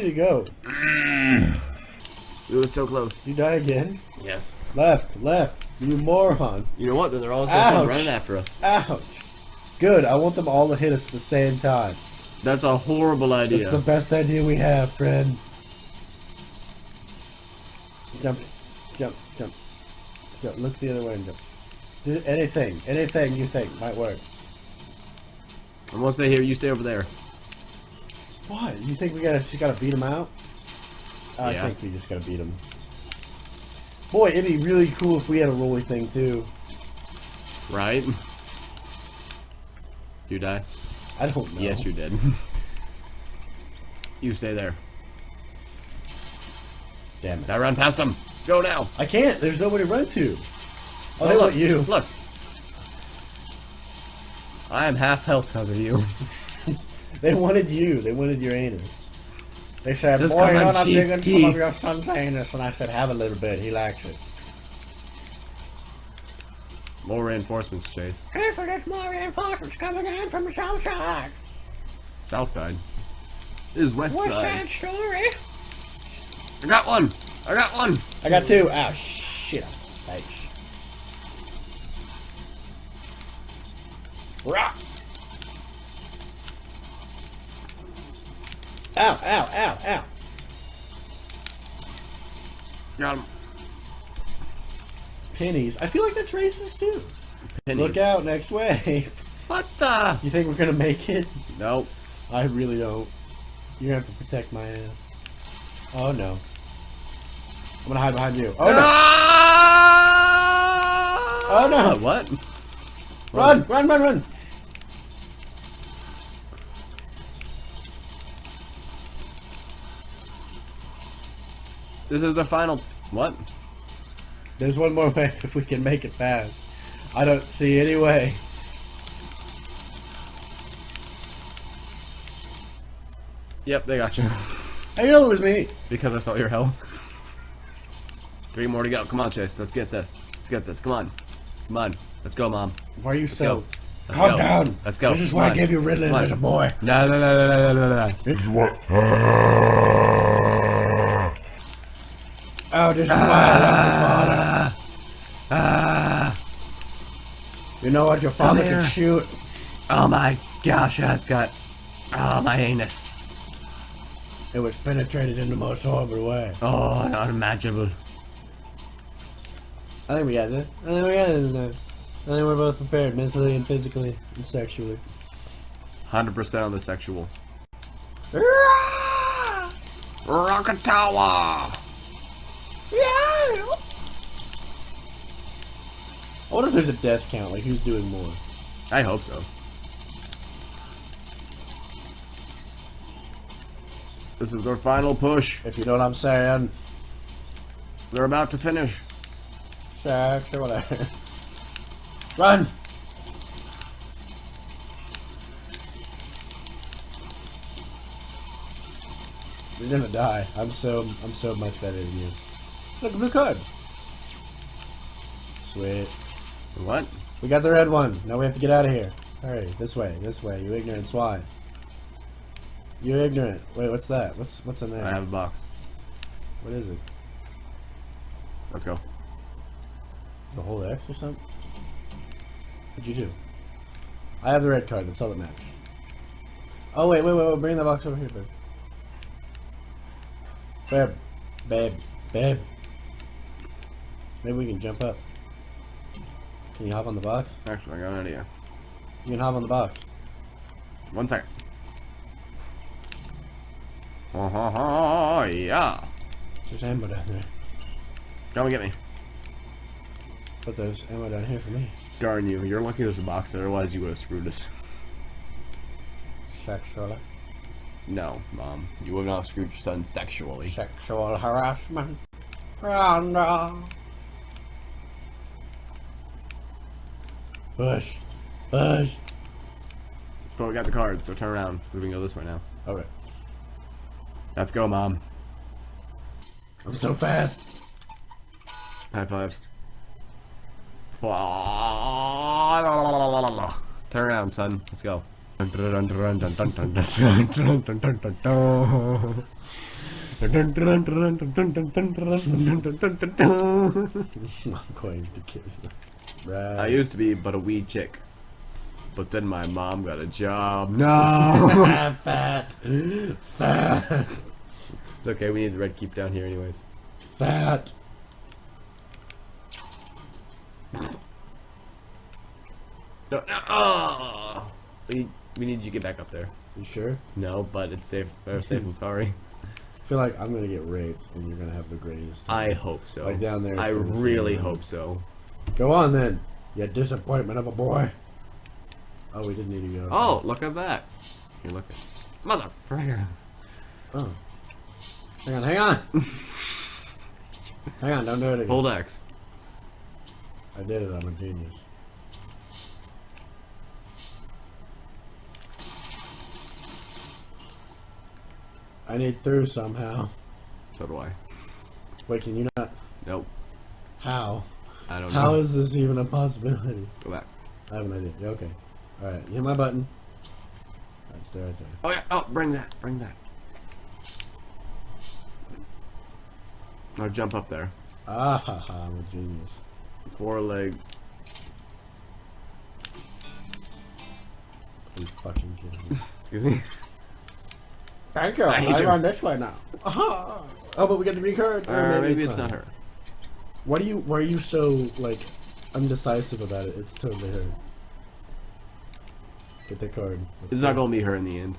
did you go? It was so close. You die again? Yes. Left, you moron. You know what? Then they're all gonna come Ouch. running after us. Ouch. Good, I want them all to hit us at the same time. That's a horrible idea. That's the best idea we have, friend. Jump, jump, jump, jump. Look the other way and jump. Do anything you think might work. I'm gonna stay here. You stay over there. What? You think we just gotta beat them out? I Yeah. think we just gotta beat them. Boy, it'd be really cool if we had a rolly thing too. Right? You die? I don't know. Yes, you did. You stay there. Damn it. Now run past them. Go now. I can't. There's nobody to run to. Oh, they look, want you. Look. I am half health because of you. They wanted you. They wanted your anus. They said, Just boy, 'cause you're I'm not digging some cheeky. of your son's anus. And I said, have a little bit. He likes it. More reinforcements, Chase. Careful, there's more reinforcements coming in from the south side. South side. This is west West side. side story. I got one. I got one. I got two. Ow, shit. Space. Rock. Ow, ow, ow, ow. Got him. Pennies. I feel like that's racist too. Pennies. Look out, next wave. What the? You think we're gonna make it? Nope. I really don't. You're gonna have to protect my ass. Oh no. I'm gonna hide behind you. Oh no! Ah! Oh no! What? Run! Run! Run! Run! This is the final. What? There's one more way if we can make it fast. I don't see any way. Yep, they got you. How you know it was me? Because I saw your health. 3 more to go. Come on, Chase. Let's get this. Let's get this. Come on. Come on. Let's go, Mom. Why are you Let's so... go. Let's Calm go. down. Let's go. This is Come why on. I gave you Ritalin Come on. as a boy. No, no, no, no, no, no, no, no. This is what. Oh, this is why I love your father. Ah. You know what? Your father here. can shoot. Oh my gosh, that's got. Oh, my anus. It was penetrated in the most horrible way. Oh, unimaginable. I think we got it. I think we got it. I think we're both prepared mentally and physically and sexually. 100% on the sexual. Rockatawa! I wonder if there's a death count, like who's doing more. I hope so. This is their final push. If you know what I'm saying. They're about to finish. Sex or whatever. Run! You're gonna die. I'm so much better than you. Look, blue card. Sweet. What? We got the red one. Now we have to get out of here. Hurry, this way, you ignorant swine. You ignorant. Wait, what's that? What's in there? I have a box. What is it? Let's go. The whole X or something? What'd you do? I have the red card. That's all that matters. Oh wait, bring the box over here, babe. Babe. Maybe we can jump up. Can you hop on the box? Actually, I got an idea. You can hop on the box. 1 second. Oh, yeah. There's ammo down there. Come and get me. But there's ammo down here for me. Darn you. You're lucky there's a box there, otherwise you would have screwed us. Sexual. No, Mom. You would not have screwed your son sexually. Sexual harassment. Rhonda. Push. But we got the card, so turn around. We can go this way now. Alright. Let's go, Mom. I'm so fast. High five. Turn around, son. Let's go. I'm going to kill you. Right. I used to be but a wee chick. But then my mom got a job. No! Fat. Fat. It's okay, we need the red keep down here anyways. Fat. No, no! Oh! We need you to get back up there. You sure? No, but it's safe. Better safe than sorry. I feel like I'm gonna get raped and you're gonna have the greatest time. I hope so. Like down there. I it's in the really field. hope so. Go on then, you disappointment of a boy. Oh, we didn't need to go. Oh, look at that. Here, look. Motherfucker. Oh. Hang on, hang on. Hang on, don't do it again. Hold X. I did it, I'm a genius. I need through somehow. So do I. Wait, can you not? Nope. How? I don't How know. is this even a possibility? Go back. I have an idea. Yeah, okay. Alright, you hit my button. Alright, stay right there. Oh yeah. Oh, bring that. Bring that. Now jump up there. Ah ha ha, I'm a genius. 4 legs. You fucking kidding me. Excuse me. Thank you. I hate you. run this way now. Oh, but we get the green card. Or Maybe it's not her. Why are you so like undecisive about it? It's totally her. Get the card. It's not gonna be her in the end.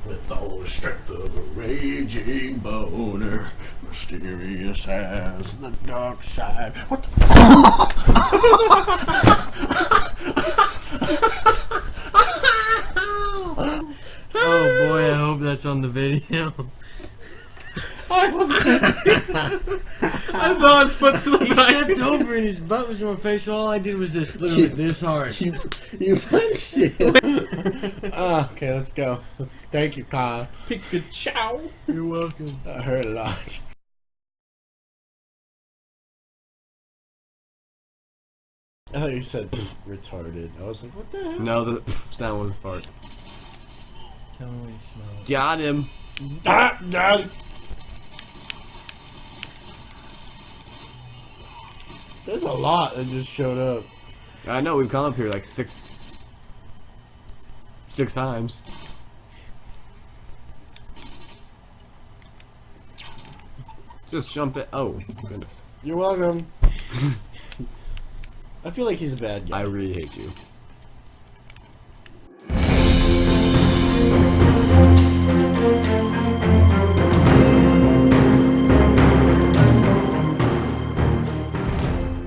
With all the strength of a raging boner, mysterious as the dark side. What the? Oh boy, I hope that's on the video. I saw his foot slip He stepped over and his butt was in my face, so all I did was this, literally this hard. You punched it. Okay, let's go. Thank you, Kyle. Pikachu. You're welcome. That hurt a lot. I thought you said retarded. I was like, what the hell? No, the sound was fart. Tell me what you smell. Got him. Dad. There's a lot that just showed up. I know we've come up here like six times. Just jump it. Oh goodness. You're welcome. I feel like he's a bad guy. I really hate you.